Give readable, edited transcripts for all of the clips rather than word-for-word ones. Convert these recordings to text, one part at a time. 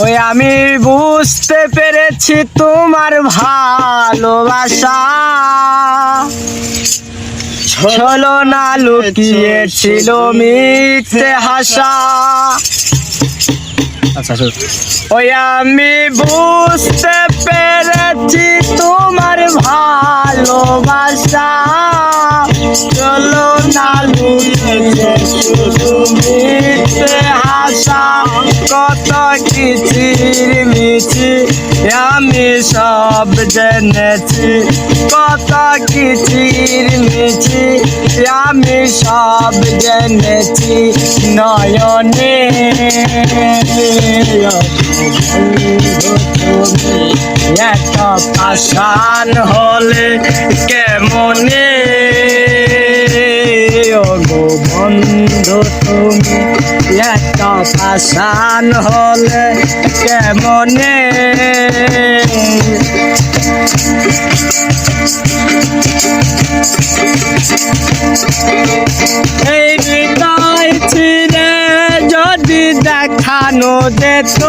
ওই আমি বুঝতে পেরেছি তোমার ভালোবাসা ছলনা লুকিয়েছিল মিথ্যে হাসা। ওই আমি বুঝতে পেরেছি তোমার ভালোবাসা ছলনা লুকিয়েছিল মিথ্যে হাসা। কত কিচির মিছি আমি সব জেনেছি, কত কিচির মিছি আমি সব জেনেছি নয়নে। এত পাষাণ হলে কেমনে গো বন্ধু তুমি, এত পাষাণ হলে কেমনে। এই হৃদয় ছিঁড়ে যদি দেখানো যেত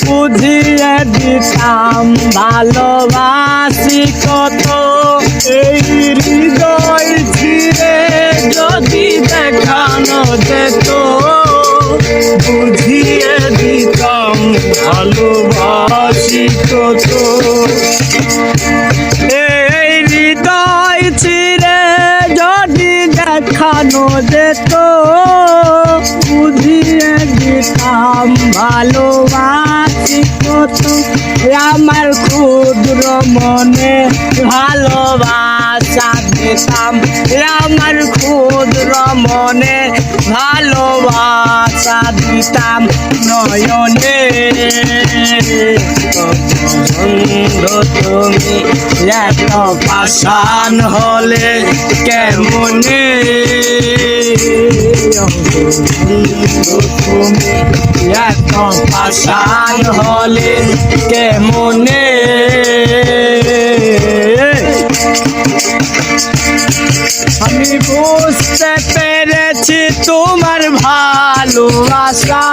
বুঝিয়ে দিতাম ভালোবাসি কত। এই হৃদয় ছিঁড়ে যদি দেখানো যেত বুঝিয়ে দিতাম ভালোবাসি কত। এই হৃদয় ছিঁড়ে যদি দেখানো যেত বুঝিয়ে দিতাম ভালোবাসি কত। আমার ক্ষুদ্র মনে ভালোবাসা দিতাম, আমার ক্ষুদ্র মনে ভালোবাসা দিতাম নয়নে। তুমি এত পাষাণ হলে কেমনে, তুমি এত পাষাণ হলে কেমনে। আমি বুঝতে পেরেছি তোমার ভালোবাসা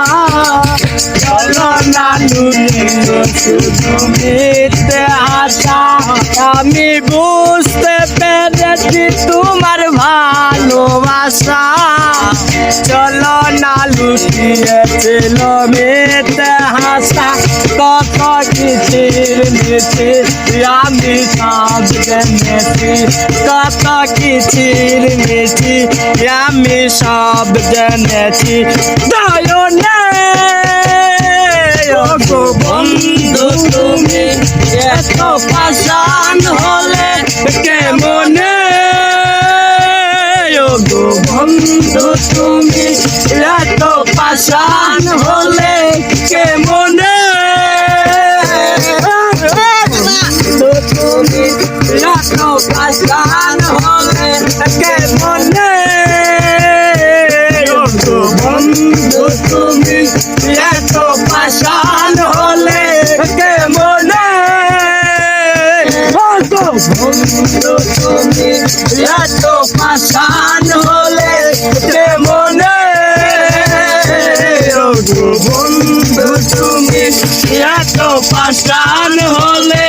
ছলনা লুকিয়েছিল মিথ্যে হাসা। আমি বুঝতে পেরেছি তোমার ভালোবাসা ছলনা লুকিয়েছিল মিথ্যে হাসা। কত কিচির মিছির আমি সব জেনেছি, কত কিচির মিছি আমি সব জেনেছি নয়নে। গো বন্ধু তুমি এত পাষাণ হলে কেমনে, গো বন্ধু তুমি এত পাষাণ হলে কেমনে। তুমি এত পাষাণ হলে কেমনে, গো বন্ধু তুমি এত পাষাণ হলে কেমনে। গো বন্ধু তুমি এত পাষাণ হলে কেমনে, গো বন্ধু তুমি এত পাষাণ হলে